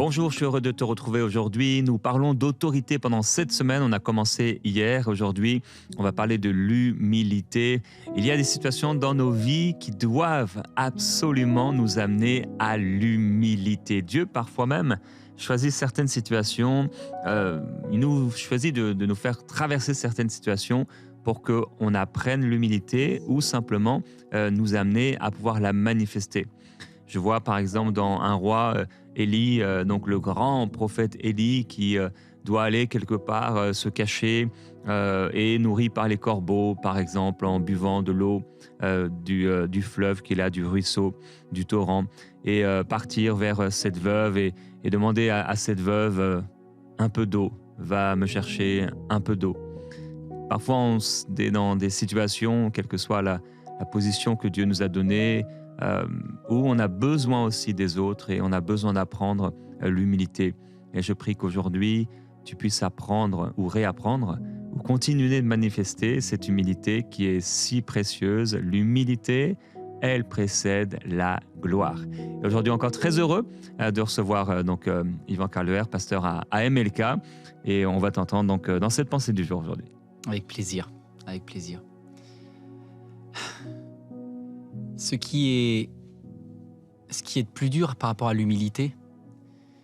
Bonjour, je suis heureux de te retrouver aujourd'hui. Nous parlons d'autorité pendant cette semaine. On a commencé hier. Aujourd'hui, on va parler de l'humilité. Il y a des situations dans nos vies qui doivent absolument nous amener à l'humilité. Dieu, parfois même, choisit certaines situations. Il nous choisit de nous faire traverser certaines situations pour qu'on apprenne l'humilité ou simplement nous amener à pouvoir la manifester. Je vois par exemple dans un roi, Élie, donc le grand prophète Élie qui doit aller quelque part se cacher et nourri par les corbeaux, par exemple, en buvant de l'eau du fleuve qu'il a, du ruisseau, du torrent, et partir vers cette veuve et demander à cette veuve un peu d'eau, va me chercher un peu d'eau. Parfois, est dans des situations, quelle que soit la position que Dieu nous a donnée, où on a besoin aussi des autres et on a besoin d'apprendre l'humilité. Et je prie qu'aujourd'hui, tu puisses apprendre ou réapprendre ou continuer de manifester cette humilité qui est si précieuse. L'humilité, elle précède la gloire. Et aujourd'hui, encore très heureux de recevoir Yvan Carleher, pasteur à MLK. Et on va t'entendre donc, dans cette pensée du jour aujourd'hui. Avec plaisir, avec plaisir. Ce qui est de plus dur par rapport à l'humilité,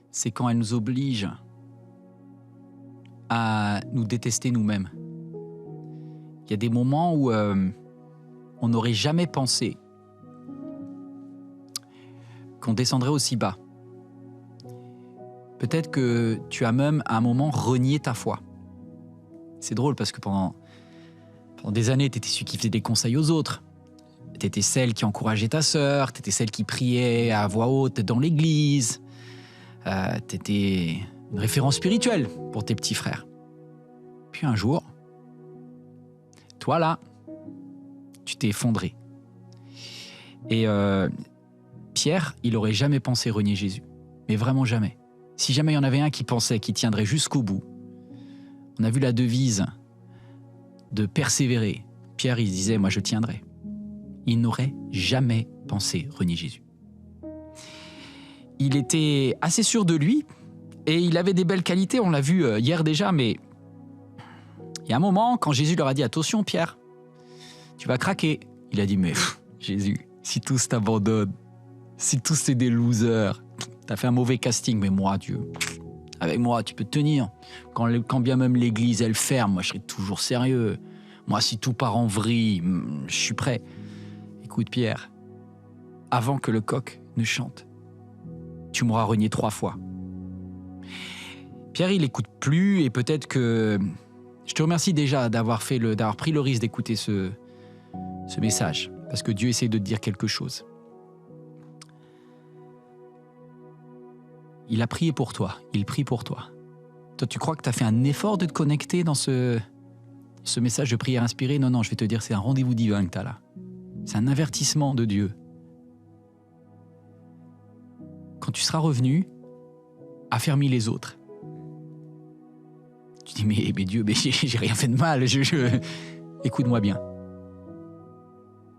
c'est quand elle nous oblige à nous détester nous-mêmes. Il y a des moments où on n'aurait jamais pensé qu'on descendrait aussi bas. Peut-être que tu as même à un moment renié ta foi. C'est drôle parce que pendant des années, tu étais celui qui faisait des conseils aux autres. Tu étais celle qui encourageait ta sœur, tu étais celle qui priait à voix haute dans l'église. Tu étais une référence spirituelle pour tes petits frères. Puis un jour, toi là, tu t'es effondré. Et Pierre, il n'aurait jamais pensé renier Jésus. Mais vraiment jamais. Si jamais il y en avait un qui pensait qu'il tiendrait jusqu'au bout, on a vu la devise de persévérer. Pierre, il se disait, moi je tiendrai. Il n'aurait jamais pensé renier Jésus. Il était assez sûr de lui et il avait des belles qualités, on l'a vu hier déjà, mais il y a un moment, quand Jésus leur a dit « Attention Pierre, tu vas craquer », il a dit « Mais Jésus, si tous t'abandonnent, si tous c'est des losers, t'as fait un mauvais casting, mais moi Dieu, avec moi tu peux tenir. Quand bien même l'église elle ferme, moi je serai toujours sérieux. Moi si tout part en vrille, je suis prêt. » Écoute Pierre, avant que le coq ne chante, tu m'auras renié 3 fois. Pierre, il n'écoute plus et peut-être que... Je te remercie déjà d'avoir pris le risque d'écouter ce message, parce que Dieu essaie de te dire quelque chose. Il a prié pour toi, il prie pour toi. Toi, tu crois que tu as fait un effort de te connecter dans ce message de prière inspirée? Non, je vais te dire, c'est un rendez-vous divin que tu as là. C'est un avertissement de Dieu. Quand tu seras revenu, affermis les autres. Tu dis, mais Dieu, mais j'ai rien fait de mal. Écoute-moi bien.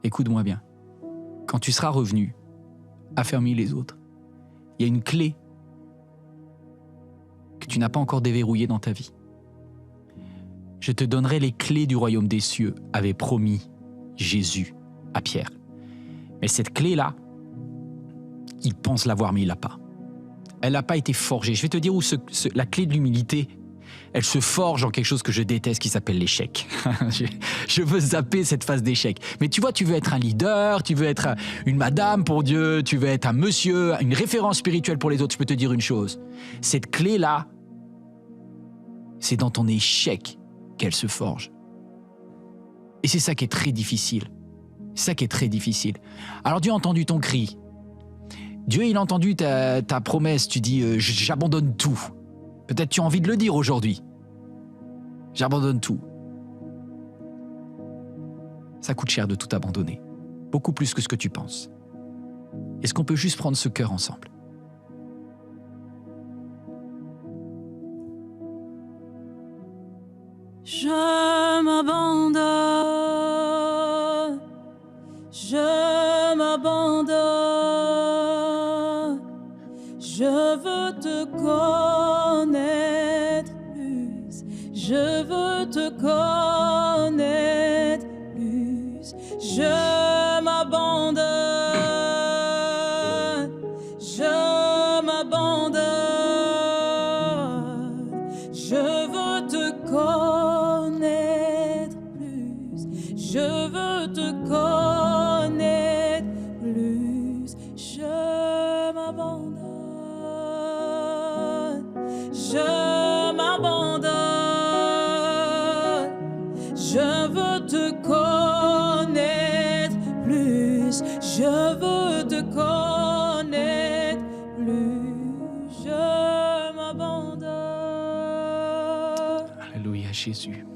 Écoute-moi bien. Quand tu seras revenu, affermis les autres. Il y a une clé que tu n'as pas encore déverrouillée dans ta vie. Je te donnerai les clés du royaume des cieux, avait promis Jésus à Pierre. Mais cette clé-là, il pense l'avoir, mais il l'a pas. Elle n'a pas été forgée. Je vais te dire où la clé de l'humilité, elle se forge dans quelque chose que je déteste qui s'appelle l'échec. Je veux zapper cette phase d'échec. Mais tu vois, tu veux être un leader, tu veux être une madame pour Dieu, tu veux être un monsieur, une référence spirituelle pour les autres. Je peux te dire une chose. Cette clé-là, c'est dans ton échec qu'elle se forge. Et c'est ça qui est très difficile. C'est ça qui est très difficile. Alors Dieu a entendu ton cri. Dieu, il a entendu ta promesse. Tu dis, j'abandonne tout. Peut-être tu as envie de le dire aujourd'hui. J'abandonne tout. Ça coûte cher de tout abandonner. Beaucoup plus que ce que tu penses. Est-ce qu'on peut juste prendre ce cœur ensemble? Je m'abandonne, je m'abandonne, je veux te te connaître plus. Je m'abandonne, je m'abandonne. Je veux te connaître plus. Je veux te connaître plus. Je m'abandonne. Je m'abandonne, je veux te connaître plus, je veux te connaître plus, je m'abandonne. Alléluia, Jésus.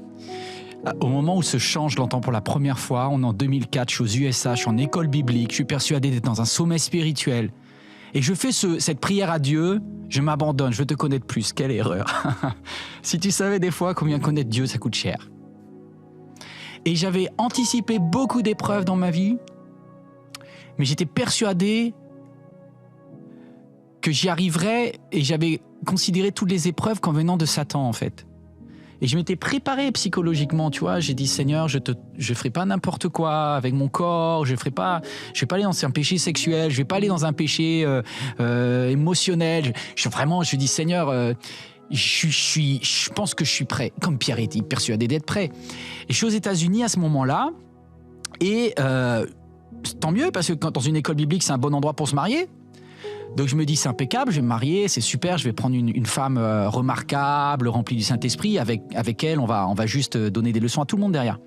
Au moment où ce chant, je l'entends pour la première fois, on est en 2004, je suis aux USA, je suis en école biblique, je suis persuadé d'être dans un sommet spirituel. Et je fais cette prière à Dieu, je m'abandonne, je veux te connaître plus. Quelle erreur. Si tu savais des fois combien connaître Dieu, ça coûte cher. Et j'avais anticipé beaucoup d'épreuves dans ma vie, mais j'étais persuadé que j'y arriverais et j'avais considéré toutes les épreuves comme venant de Satan en fait. Et je m'étais préparé psychologiquement, tu vois. J'ai dit, Seigneur, je ferai pas n'importe quoi avec mon corps. Je vais pas aller dans un péché sexuel. Je vais pas aller dans un péché émotionnel. Je dis, Seigneur, je pense que je suis prêt. Comme Pierre était persuadé d'être prêt. Et je suis aux États-Unis à ce moment-là. Et tant mieux, parce que dans une école biblique, c'est un bon endroit pour se marier. Donc je me dis, c'est impeccable, je vais me marier, c'est super, je vais prendre une femme remarquable, remplie du Saint-Esprit. Avec elle, on va juste donner des leçons à tout le monde derrière.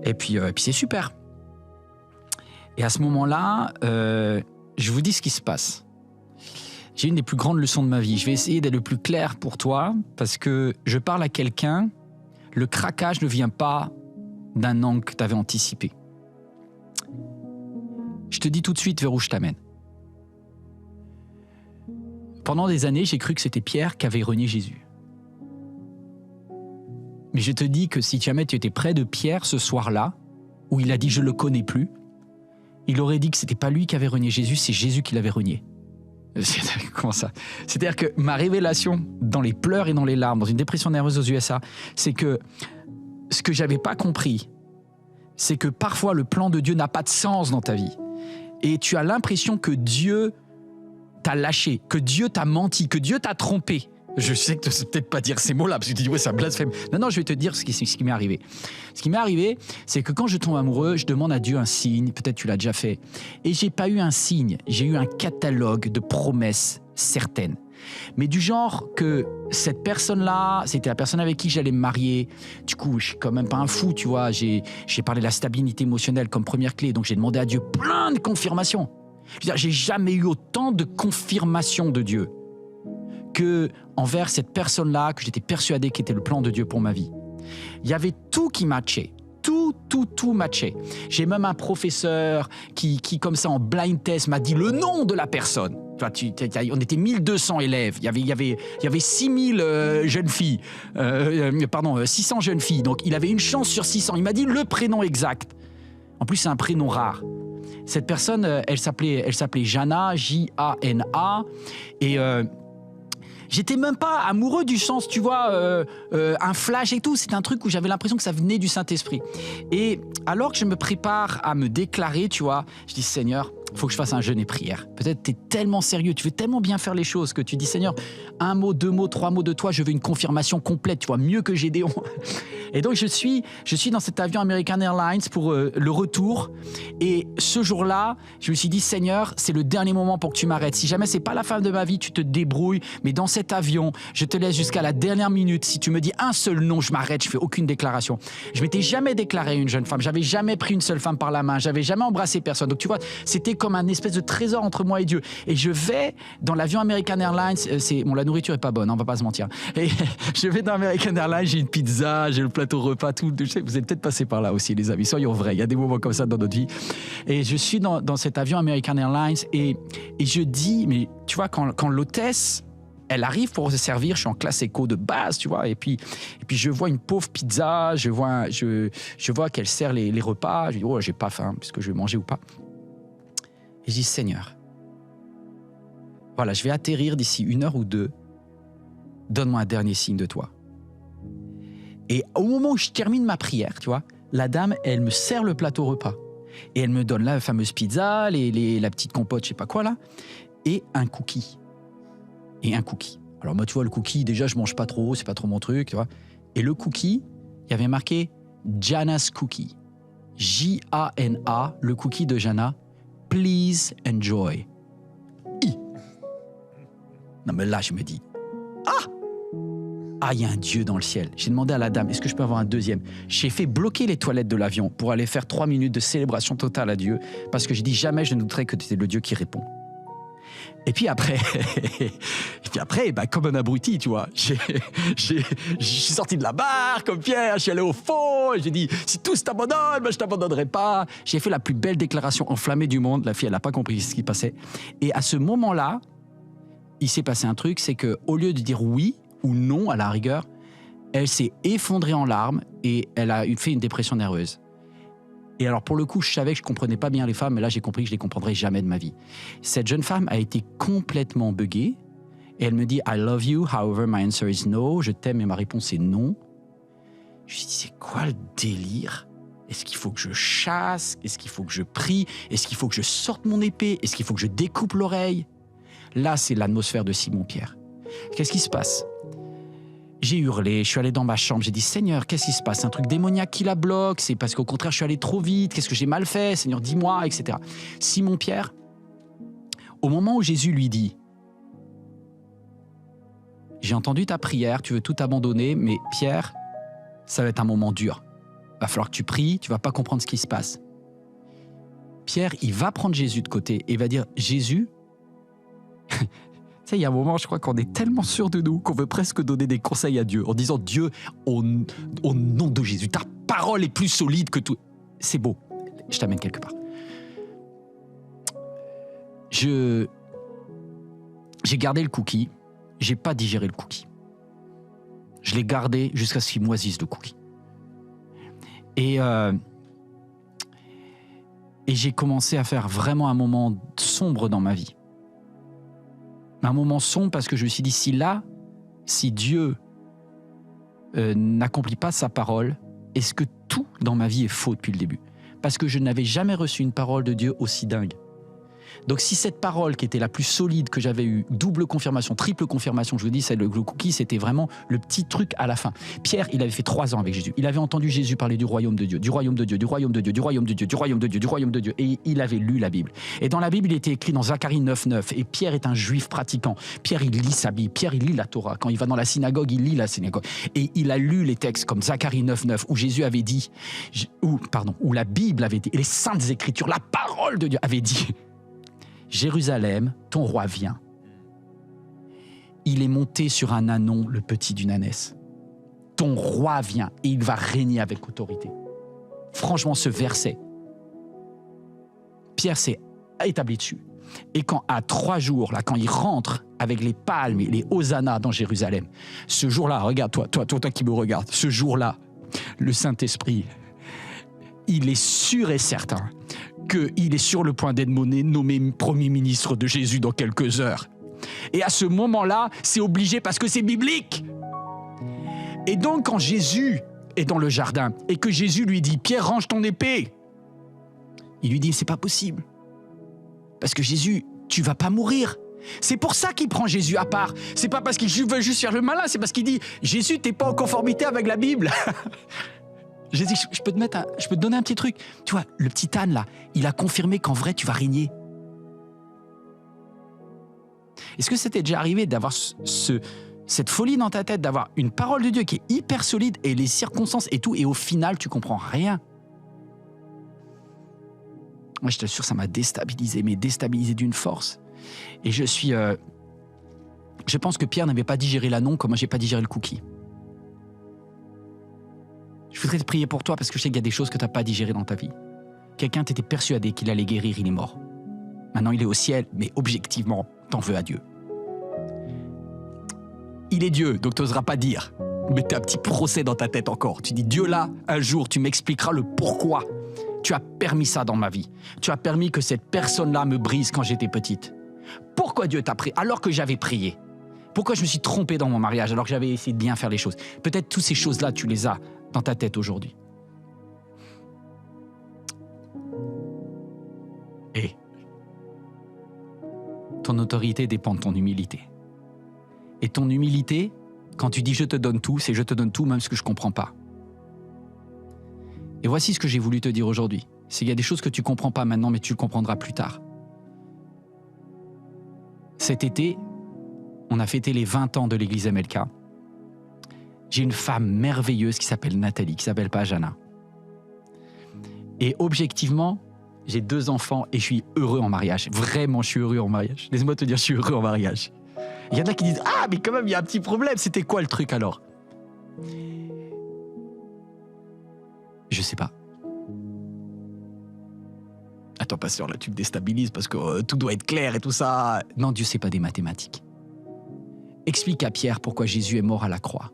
Et puis c'est super. Et à ce moment-là, je vous dis ce qui se passe. J'ai une des plus grandes leçons de ma vie. Je vais essayer d'être le plus clair pour toi, parce que je parle à quelqu'un, le craquage ne vient pas d'un angle que tu avais anticipé. Je te dis tout de suite vers où je t'amène. Pendant des années, j'ai cru que c'était Pierre qui avait renié Jésus. Mais je te dis que si jamais tu étais près de Pierre ce soir-là, où il a dit « je ne le connais plus », il aurait dit que ce n'était pas lui qui avait renié Jésus, c'est Jésus qui l'avait renié. Comment ça ? C'est-à-dire que ma révélation dans les pleurs et dans les larmes, dans une dépression nerveuse aux USA, c'est que ce que je n'avais pas compris, c'est que parfois le plan de Dieu n'a pas de sens dans ta vie. Et tu as l'impression que Dieu t'a lâché, que Dieu t'a menti, que Dieu t'a trompé. Je sais que tu ne sais peut-être pas dire ces mots-là, parce que tu dis, ouais, c'est un blasphème. Non, je vais te dire ce qui m'est arrivé. Ce qui m'est arrivé, c'est que quand je tombe amoureux, je demande à Dieu un signe, peut-être tu l'as déjà fait. Et je n'ai pas eu un signe, j'ai eu un catalogue de promesses certaines. Mais du genre que cette personne-là, c'était la personne avec qui j'allais me marier. Du coup, je suis quand même pas un fou, tu vois. J'ai parlé de la stabilité émotionnelle comme première clé, donc j'ai demandé à Dieu plein de confirmations. Je veux dire, j'ai jamais eu autant de confirmations de Dieu que envers cette personne-là que j'étais persuadé qu'était le plan de Dieu pour ma vie. Il y avait tout qui matchait. Tout matchait. J'ai même un professeur qui comme ça, en blind test, m'a dit le nom de la personne. On était 1200 élèves. Il y avait 6000 jeunes filles. 600 jeunes filles. Donc, il avait une chance sur 600. Il m'a dit le prénom exact. En plus, c'est un prénom rare. Cette personne, elle s'appelait Jana, J-A-N-A. Et j'étais même pas amoureux du sens, tu vois, un flash et tout. C'était un truc où j'avais l'impression que ça venait du Saint-Esprit. Et alors que je me prépare à me déclarer, tu vois, je dis, Seigneur, il faut que je fasse un jeûne et prière. Peut-être tu es tellement sérieux, tu veux tellement bien faire les choses que tu dis, Seigneur, 1 mot, 2 mots, 3 mots de toi, je veux une confirmation complète, tu vois, mieux que Gédéon. Et donc je suis dans cet avion American Airlines pour le retour. Et ce jour-là, je me suis dit, Seigneur, c'est le dernier moment pour que tu m'arrêtes. Si jamais c'est pas la fin de ma vie, tu te débrouilles. Mais dans cet avion, je te laisse jusqu'à la dernière minute. Si tu me dis un seul nom, je m'arrête, je fais aucune déclaration. Je m'étais jamais déclaré à une jeune femme. J'avais jamais pris une seule femme par la main. J'avais jamais embrassé personne. Donc tu vois, c'était comme un espèce de trésor entre moi et Dieu. Et je vais dans l'avion American Airlines. La nourriture est pas bonne, on va pas se mentir. Et je vais dans American Airlines, j'ai une pizza, j'ai le plateau repas, tout. Vous êtes peut-être passé par là aussi, les amis. Soyons vrais. Il y a des moments comme ça dans notre vie. Et je suis dans cet avion American Airlines et je dis, mais tu vois, quand l'hôtesse, elle arrive pour se servir, je suis en classe éco de base, tu vois, et puis je vois une pauvre pizza, je vois qu'elle sert les repas, je dis, oh, j'ai pas faim, est-ce que je vais manger ou pas? Et je dis, Seigneur, voilà, je vais atterrir d'ici 1 heure ou 2, donne-moi un dernier signe de toi. Et au moment où je termine ma prière, tu vois, la dame, elle me sert le plateau repas. Et elle me donne la fameuse pizza, la petite compote, je sais pas quoi là, et un cookie. Alors moi, tu vois, le cookie, déjà, je mange pas trop, c'est pas trop mon truc, tu vois. Et le cookie, il y avait marqué Jana's Cookie. J-A-N-A, le cookie de Jana. Please enjoy. Non mais là, je me dis, il y a un Dieu dans le ciel. J'ai demandé à la dame, est-ce que je peux avoir un deuxième? J'ai fait bloquer les toilettes de l'avion pour aller faire 3 minutes de célébration totale à Dieu, parce que j'ai dit, jamais je ne douterai que tu es le Dieu qui répond. Et puis après, comme un abruti, tu vois, je suis sorti de la barre comme Pierre, je suis allé au fond, et j'ai dit, si tous t'abandonnent, je t'abandonnerai pas. J'ai fait la plus belle déclaration enflammée du monde. La fille, elle n'a pas compris ce qui passait. Et à ce moment-là, il s'est passé un truc, c'est qu'au lieu de dire oui ou non à la rigueur, elle s'est effondrée en larmes et elle a fait une dépression nerveuse. Et alors pour le coup, je savais que je comprenais pas bien les femmes, mais là j'ai compris que je les comprendrais jamais de ma vie. Cette jeune femme a été complètement buggée et elle me dit I love you, however my answer is no. Je t'aime et ma réponse est non. Je lui dis c'est quoi le délire? Est-ce qu'il faut que je chasse? Est-ce qu'il faut que je prie? Est-ce qu'il faut que je sorte mon épée? Est-ce qu'il faut que je découpe l'oreille? Là, c'est l'atmosphère de Simon-Pierre. Qu'est-ce qui se passe? J'ai hurlé, je suis allé dans ma chambre, j'ai dit « Seigneur, qu'est-ce qui se passe? C'est un truc démoniaque qui la bloque? C'est parce qu'au contraire, je suis allé trop vite? Qu'est-ce que j'ai mal fait? Seigneur, dis-moi, etc. » Simon-Pierre, au moment où Jésus lui dit « J'ai entendu ta prière, tu veux tout abandonner, mais Pierre, ça va être un moment dur. Il va falloir que tu pries, tu ne vas pas comprendre ce qui se passe. » Pierre, il va prendre Jésus de côté et va dire « Jésus, tu sais, il y a un moment, je crois qu'on est tellement sûr de nous qu'on veut presque donner des conseils à Dieu en disant Dieu, au nom de Jésus, ta parole est plus solide que tout. » C'est beau. Je t'amène quelque part. J'ai gardé le cookie. J'ai pas digéré le cookie. Je l'ai gardé jusqu'à ce qu'il moisisse le cookie. Et j'ai commencé à faire vraiment un moment sombre dans ma vie. Un moment sombre parce que je me suis dit, si Dieu n'accomplit pas sa parole, est-ce que tout dans ma vie est faux depuis le début? Parce que je n'avais jamais reçu une parole de Dieu aussi dingue. Donc si cette parole qui était la plus solide que j'avais eue, double confirmation, triple confirmation, je vous dis, c'est le cookie, c'était vraiment le petit truc à la fin. Pierre, il avait fait 3 ans avec Jésus. Il avait entendu Jésus parler du royaume de Dieu, du royaume de Dieu, du royaume de Dieu, du royaume de Dieu, du royaume de Dieu, du royaume de Dieu. Et il avait lu la Bible. Et dans la Bible, il était écrit dans Zacharie 9:9. Et Pierre est un juif pratiquant. Pierre, il lit sa Bible. Pierre, il lit la Torah. Quand il va dans la synagogue, il lit la synagogue. Et il a lu les textes comme Zacharie 9:9, où Jésus avait dit, où la Bible avait dit, et les saintes écritures, la parole de Dieu avait dit, Jérusalem, ton roi vient. Il est monté sur un ânon, le petit d'une ânesse. Ton roi vient et il va régner avec autorité. Franchement, ce verset, Pierre s'est établi dessus. Et quand, à 3 jours, là, quand il rentre avec les palmes et les hosannas dans Jérusalem, ce jour-là, regarde, toi qui me regardes, ce jour-là, le Saint-Esprit, il est sûr et certain qu'il est sur le point d'être nommé Premier ministre de Jésus dans quelques heures. Et à ce moment-là, c'est obligé parce que c'est biblique. Et donc, quand Jésus est dans le jardin et que Jésus lui dit « Pierre, range ton épée », il lui dit « C'est pas possible. Parce que Jésus, tu vas pas mourir. » C'est pour ça qu'il prend Jésus à part. C'est pas parce qu'il veut juste faire le malin, c'est parce qu'il dit « Jésus, t'es pas en conformité avec la Bible. » J'ai dit, je peux te donner un petit truc. Tu vois, le petit âne là, il a confirmé qu'en vrai, tu vas régner. Est-ce que c'était déjà arrivé d'avoir cette folie dans ta tête, d'avoir une parole de Dieu qui est hyper solide et les circonstances et tout, et au final, tu comprends rien? Moi, je t'assure, ça m'a déstabilisé, mais déstabilisé d'une force. Et je pense que Pierre n'avait pas digéré l'ânon comme moi, j'ai pas digéré le cookie. Je voudrais te prier pour toi parce que je sais qu'il y a des choses que tu n'as pas digérées dans ta vie. Quelqu'un t'était persuadé qu'il allait guérir, il est mort. Maintenant, il est au ciel, mais objectivement, t'en veux à Dieu. Il est Dieu, donc tu n'oseras pas dire. Mais tu as un petit procès dans ta tête encore. Tu dis, Dieu là, un jour, tu m'expliqueras le pourquoi. Tu as permis ça dans ma vie. Tu as permis que cette personne-là me brise quand j'étais petite. Pourquoi Dieu t'a pris alors que j'avais prié? Pourquoi je me suis trompé dans mon mariage alors que j'avais essayé de bien faire les choses? Peut-être toutes ces choses-là, tu les as dans ta tête aujourd'hui. Et ton autorité dépend de ton humilité. Et ton humilité, quand tu dis « je te donne tout », c'est « je te donne tout, même ce que je ne comprends pas ». Et voici ce que j'ai voulu te dire aujourd'hui. C'est qu'il y a des choses que tu ne comprends pas maintenant, mais tu le comprendras plus tard. Cet été, on a fêté les 20 ans de l'église MLK. J'ai une femme merveilleuse qui s'appelle Nathalie, qui ne s'appelle pas Jana. Et objectivement, j'ai 2 enfants et je suis heureux en mariage. Vraiment, je suis heureux en mariage. Laisse-moi te dire, je suis heureux en mariage. Il y en a qui disent « Ah, mais quand même, il y a un petit problème. C'était quoi le truc alors ?» Je sais pas. Attends, pasteur, là, tu me déstabilises parce que tout doit être clair et tout ça. Non, Dieu, c'est pas des mathématiques. Explique à Pierre pourquoi Jésus est mort à la croix.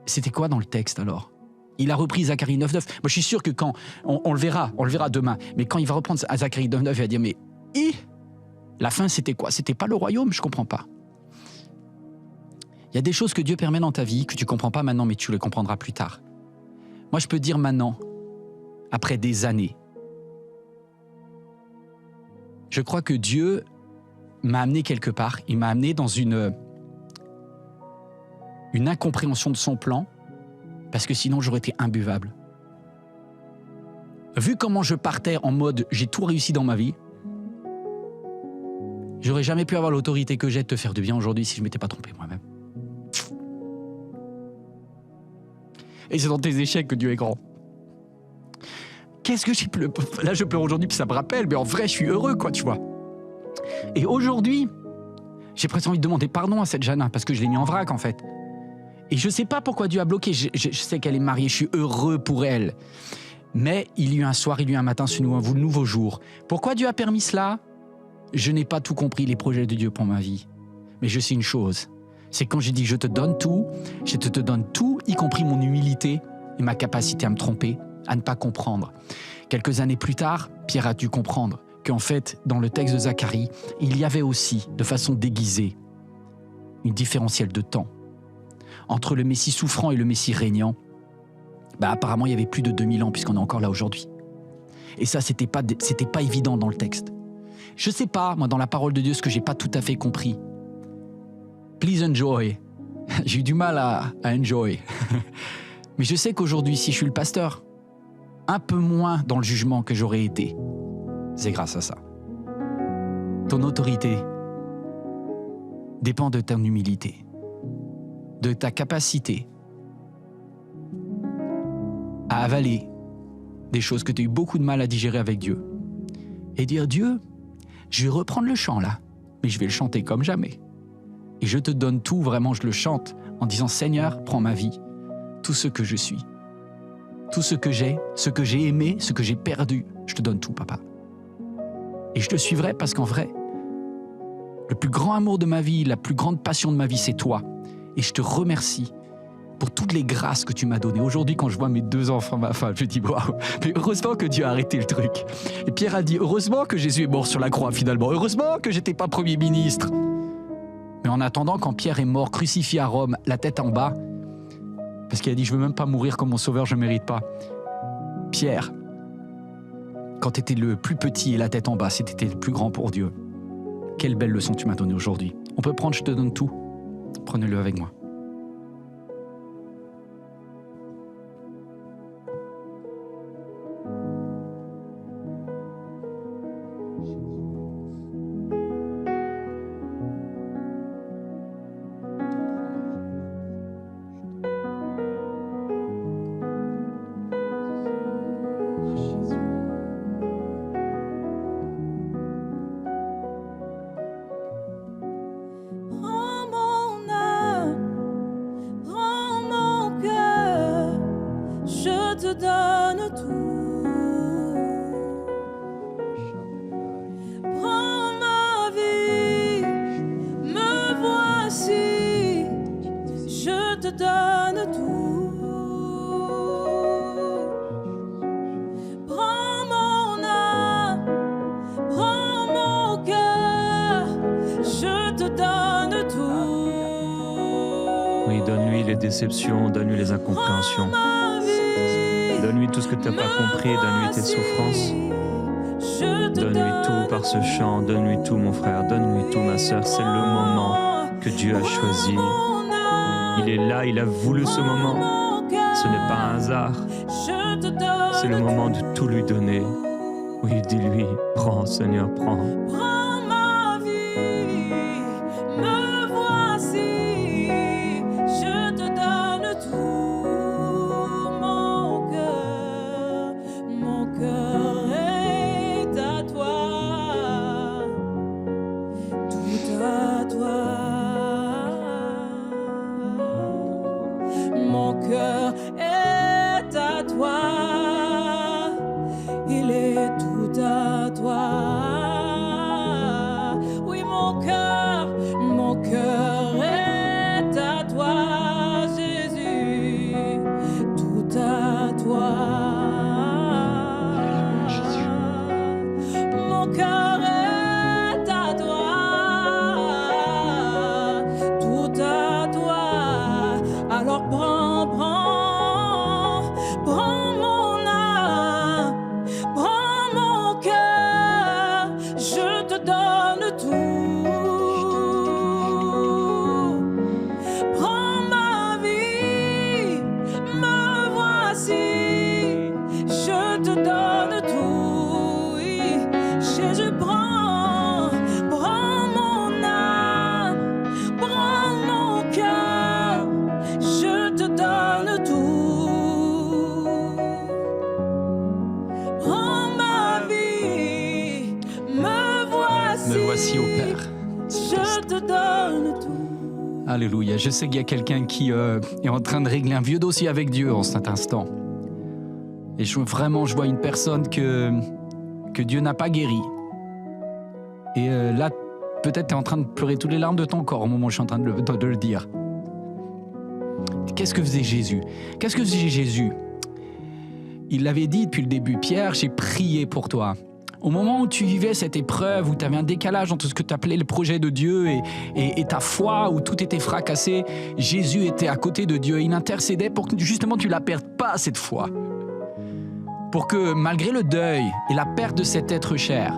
C'était quoi dans le texte alors? Il a repris Zacharie 9.9. Moi, je suis sûr que quand, on le verra demain, mais quand il va reprendre Zacharie 9.9, il va dire, mais la fin, c'était quoi? C'était pas le royaume? Je comprends pas. Il y a des choses que Dieu permet dans ta vie que tu comprends pas maintenant, mais tu les comprendras plus tard. Moi, je peux dire maintenant, après des années, je crois que Dieu m'a amené quelque part. Il m'a amené dans une incompréhension de son plan, parce que sinon j'aurais été imbuvable. Vu comment je partais en mode j'ai tout réussi dans ma vie, j'aurais jamais pu avoir l'autorité que j'ai de te faire du bien aujourd'hui si je ne m'étais pas trompé moi-même. Et c'est dans tes échecs que Dieu est grand. Qu'est-ce que j'ai pleuré? Là, je pleure aujourd'hui, puis ça me rappelle, mais en vrai, je suis heureux, quoi, tu vois. Et aujourd'hui, j'ai presque envie de demander pardon à cette Jana, parce que je l'ai mis en vrac, en fait. Et je ne sais pas pourquoi Dieu a bloqué. Je sais qu'elle est mariée, je suis heureux pour elle. Mais il y a eu un soir, il y a eu un matin, ce nouveau jour. Pourquoi Dieu a permis cela? Je n'ai pas tout compris, les projets de Dieu pour ma vie. Mais je sais une chose, c'est quand j'ai dit je te donne tout, je te donne tout, y compris mon humilité et ma capacité à me tromper, à ne pas comprendre. Quelques années plus tard, Pierre a dû comprendre qu'en fait, dans le texte de Zacharie, il y avait aussi, de façon déguisée, une différentielle de temps. Entre le Messie souffrant et le Messie régnant, apparemment, il y avait plus de 2000 ans, puisqu'on est encore là aujourd'hui. Et ça, c'était pas évident dans le texte. Je sais pas, moi, dans la parole de Dieu, ce que j'ai pas tout à fait compris. Please enjoy. J'ai eu du mal à enjoy. Mais je sais qu'aujourd'hui, si je suis le pasteur, un peu moins dans le jugement que j'aurais été, c'est grâce à ça. Ton autorité dépend de ton humilité, de ta capacité à avaler des choses que tu as eu beaucoup de mal à digérer avec Dieu. Et dire, Dieu, je vais reprendre le chant là, mais je vais le chanter comme jamais. Et je te donne tout, vraiment, je le chante en disant, Seigneur, prends ma vie, tout ce que je suis, tout ce que j'ai aimé, ce que j'ai perdu, je te donne tout, papa. Et je te suivrai parce qu'en vrai, le plus grand amour de ma vie, la plus grande passion de ma vie, c'est toi. Et je te remercie pour toutes les grâces que tu m'as données. Aujourd'hui, quand je vois mes 2 enfants, ma femme, je dis waouh, mais heureusement que Dieu a arrêté le truc. Et Pierre a dit heureusement que Jésus est mort sur la croix finalement, heureusement que j'étais pas Premier ministre. Mais en attendant, quand Pierre est mort, crucifié à Rome, la tête en bas, parce qu'il a dit je veux même pas mourir comme mon sauveur, je ne mérite pas. Pierre, quand tu étais le plus petit et la tête en bas, c'était le plus grand pour Dieu. Quelle belle leçon tu m'as donnée aujourd'hui. On peut prendre, je te donne tout. Prenez-le avec moi. Prends mon âme, prends mon cœur, je te donne tout. Prends ma vie, me voici, je te donne tout. Prends mon âme, prends mon cœur, je te donne tout. déceptions, donne-lui les incompréhensions. Donne-lui tout ce que tu n'as pas compris, donne-lui tes souffrances. Donne-lui tout par ce chant, donne-lui tout mon frère, donne-lui tout ma sœur. C'est le moment que Dieu a choisi. Il est là, il a voulu ce moment. Ce n'est pas un hasard. C'est le moment de tout lui donner. Oui, dis-lui, prends Seigneur, prends. Prends ma vie, me voici, je te donne tout. Mon cœur est à toi, tout à toi. Mon cœur est à toi, il est tout à toi. Oui, mon cœur est à toi, Jésus, tout à toi. Mon cœur est à toi, tout à toi. Alors prends mon âme, prends mon cœur, je te donne tout. Prends ma vie, me voici, je te donne tout. Oui, Jésus, prends mon âme, prends mon cœur, je te donne tout. Prends ma vie, me voici au Père. je te donne tout. Alléluia. Je sais qu'il y a quelqu'un qui est en train de régler un vieux dossier avec Dieu en cet instant. Et je vois une personne que Dieu n'a pas guérie. Et là, peut-être tu es en train de pleurer toutes les larmes de ton corps au moment où je suis en train de le dire. Qu'est-ce que faisait Jésus? Il l'avait dit depuis le début. Pierre, j'ai prié pour toi. Au moment où tu vivais cette épreuve, où tu avais un décalage entre ce que tu appelais le projet de Dieu et ta foi, où tout était fracassé, Jésus était à côté de Dieu. Il intercédait pour que justement tu ne la perdes pas cette foi. Pour que malgré le deuil et la perte de cet être cher,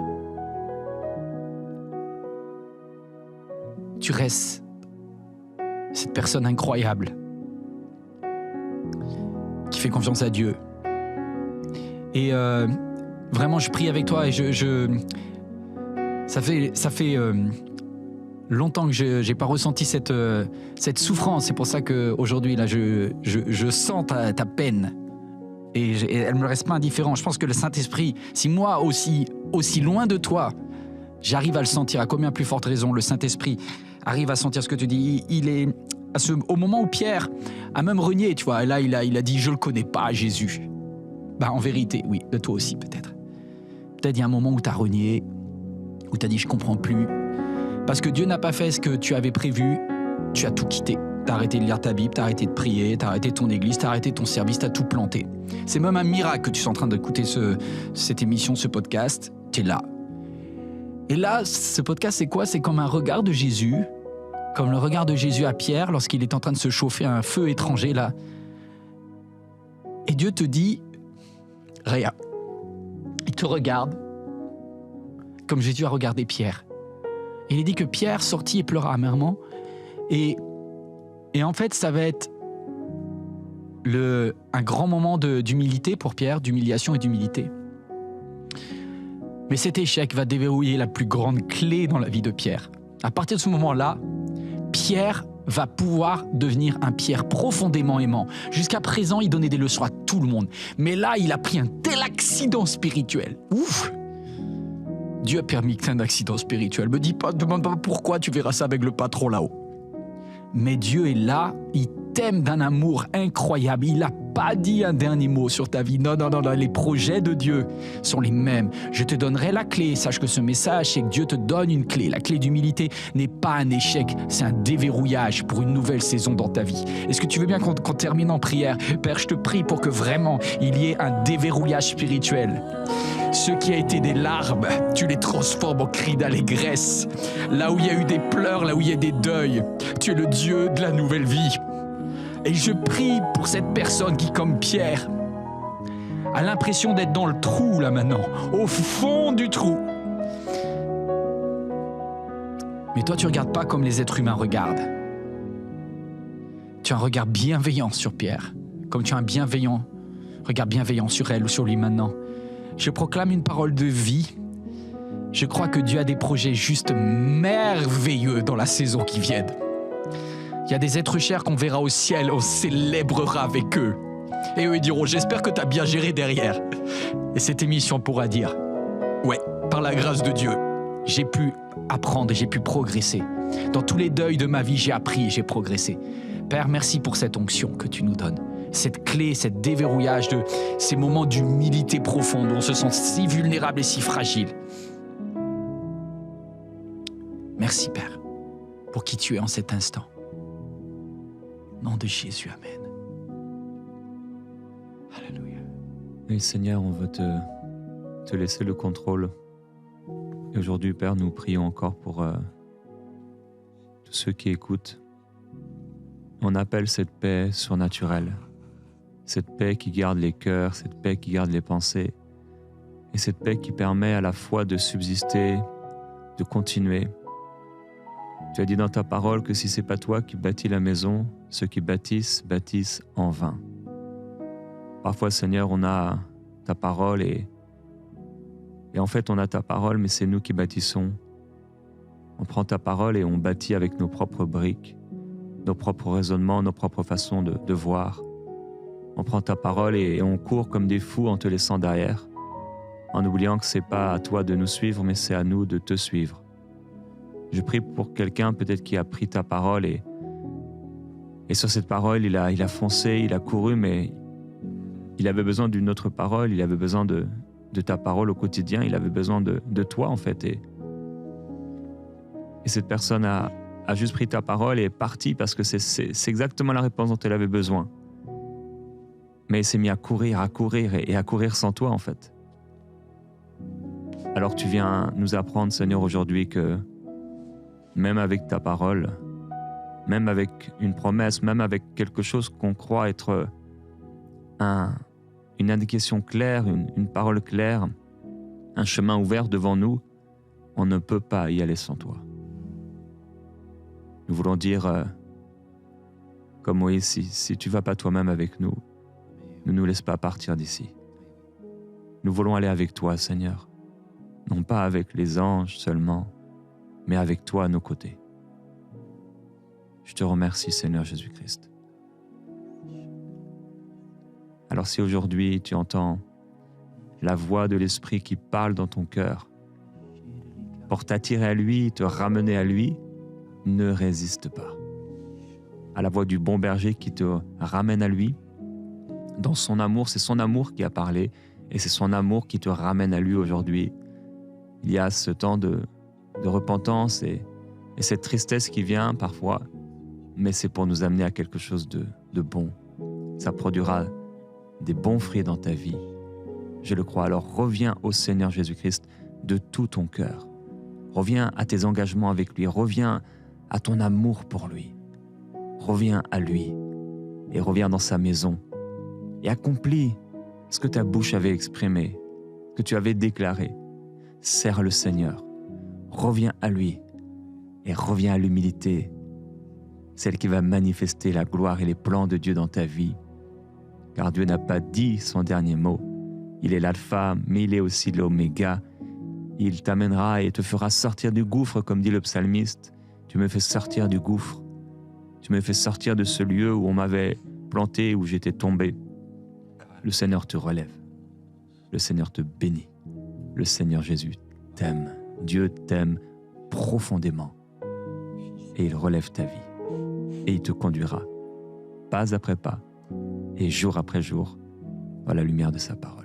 tu restes cette personne incroyable qui fait confiance à Dieu. Et vraiment, je prie avec toi et ça fait longtemps que je n'ai pas ressenti cette souffrance. C'est pour ça qu'aujourd'hui, là, je sens ta peine. Et elle ne me reste pas indifférent. Je pense que le Saint-Esprit, si moi aussi loin de toi, j'arrive à le sentir, à combien plus forte raison le Saint-Esprit arrive à sentir ce que tu dis. Il est au moment où Pierre a même renié, tu vois, et là il a dit « je ne le connais pas, Jésus ». En vérité, oui, de toi aussi peut-être. Peut-être il y a un moment où tu as renié, où tu as dit « je ne comprends plus ». Parce que Dieu n'a pas fait ce que tu avais prévu, tu as tout quitté. Tu as arrêté de lire ta Bible, tu as arrêté de prier, tu as arrêté ton église, tu as arrêté ton service, tu as tout planté. C'est même un miracle que tu sois en train d'écouter cette émission, ce podcast. Tu es là. Et là, ce podcast, c'est quoi? C'est comme un regard de Jésus, comme le regard de Jésus à Pierre lorsqu'il est en train de se chauffer à un feu étranger, là. Et Dieu te dit, rien. Il te regarde comme Jésus a regardé Pierre. Et il dit que Pierre sortit et pleura amèrement. Et en fait, ça va être un grand moment d'humilité pour Pierre, d'humiliation et d'humilité. Mais cet échec va déverrouiller la plus grande clé dans la vie de Pierre. À partir de ce moment-là, Pierre va pouvoir devenir un Pierre profondément aimant. Jusqu'à présent, il donnait des leçons à tout le monde. Mais là, il a pris un tel accident spirituel. Ouf! Dieu a permis que tu aies un accident spirituel. Me demande pas pourquoi, tu verras ça avec le patron là-haut. Mais Dieu est là, il t'aime d'un amour incroyable. Il n'a pas dit un dernier mot sur ta vie. Non, les projets de Dieu sont les mêmes. Je te donnerai la clé. Sache que ce message, c'est que Dieu te donne une clé. La clé d'humilité n'est pas un échec, c'est un déverrouillage pour une nouvelle saison dans ta vie. Est-ce que tu veux bien qu'on termine en prière? Père, je te prie pour que vraiment il y ait un déverrouillage spirituel. Ce qui a été des larmes, tu les transformes en cris d'allégresse. Là où il y a eu des pleurs, là où il y a des deuils, tu es le Dieu de la nouvelle vie. Et je prie pour cette personne qui, comme Pierre, a l'impression d'être dans le trou là maintenant, au fond du trou. Mais toi, tu ne regardes pas comme les êtres humains regardent. Tu as un regard bienveillant sur Pierre, comme tu as un regard bienveillant sur elle ou sur lui maintenant. Je proclame une parole de vie. Je crois que Dieu a des projets juste merveilleux dans la saison qui vient. Il y a des êtres chers qu'on verra au ciel, on célébrera avec eux. Et eux, ils diront, j'espère que tu as bien géré derrière. Et cette émission pourra dire, ouais, par la grâce de Dieu, j'ai pu apprendre et j'ai pu progresser. Dans tous les deuils de ma vie, j'ai appris et j'ai progressé. Père, merci pour cette onction que tu nous donnes. Cette clé, cet déverrouillage de ces moments d'humilité profonde où on se sent si vulnérable et si fragile. Merci, Père, pour qui tu es en cet instant. Au nom de Jésus, Amen. Alléluia. Oui, Seigneur, on veut te laisser le contrôle. Et aujourd'hui, Père, nous prions encore pour tous ceux qui écoutent. On appelle cette paix surnaturelle, cette paix qui garde les cœurs, cette paix qui garde les pensées, et cette paix qui permet à la fois de subsister, de continuer. Tu as dit dans ta parole que si ce n'est pas toi qui bâtis la maison, ceux qui bâtissent, bâtissent en vain. Parfois, Seigneur, on a ta parole et en fait, on a ta parole, mais c'est nous qui bâtissons. On prend ta parole et on bâtit avec nos propres briques, nos propres raisonnements, nos propres façons de voir. On prend ta parole et on court comme des fous en te laissant derrière, en oubliant que ce n'est pas à toi de nous suivre, mais c'est à nous de te suivre. Je prie pour quelqu'un peut-être qui a pris ta parole et sur cette parole, il a foncé, il a couru, mais il avait besoin d'une autre parole, il avait besoin de ta parole au quotidien, il avait besoin de toi en fait. Et cette personne a juste pris ta parole et est partie parce que c'est exactement la réponse dont elle avait besoin. Mais elle s'est mise à courir et à courir sans toi en fait. Alors tu viens nous apprendre, Seigneur, aujourd'hui que même avec ta parole, même avec une promesse, même avec quelque chose qu'on croit être une indication claire, une parole claire, un chemin ouvert devant nous, on ne peut pas y aller sans toi. Nous voulons dire, comme Moïse, si tu ne vas pas toi-même avec nous, ne nous laisse pas partir d'ici. Nous voulons aller avec toi, Seigneur, non pas avec les anges seulement, mais avec toi à nos côtés. Je te remercie, Seigneur Jésus-Christ. Alors si aujourd'hui tu entends la voix de l'Esprit qui parle dans ton cœur, pour t'attirer à lui, te ramener à lui, ne résiste pas. À la voix du bon berger qui te ramène à lui, dans son amour, c'est son amour qui a parlé et c'est son amour qui te ramène à lui aujourd'hui. Il y a ce temps de repentance et cette tristesse qui vient parfois, mais c'est pour nous amener à quelque chose de bon. Ça produira des bons fruits dans ta vie. Je le crois. Alors reviens au Seigneur Jésus-Christ de tout ton cœur. Reviens à tes engagements avec lui. Reviens à ton amour pour lui. Reviens à lui et reviens dans sa maison et accomplis ce que ta bouche avait exprimé, que tu avais déclaré. Sers le Seigneur. Reviens à lui et reviens à l'humilité, celle qui va manifester la gloire et les plans de Dieu dans ta vie. Car Dieu n'a pas dit son dernier mot. Il est l'alpha, mais il est aussi l'oméga. Il t'amènera et te fera sortir du gouffre, comme dit le psalmiste. Tu me fais sortir du gouffre. Tu me fais sortir de ce lieu où on m'avait planté, où j'étais tombé. Le Seigneur te relève. Le Seigneur te bénit. Le Seigneur Jésus t'aime. Dieu t'aime profondément. Et il relève ta vie. Et il te conduira, pas après pas, et jour après jour, dans la lumière de sa parole.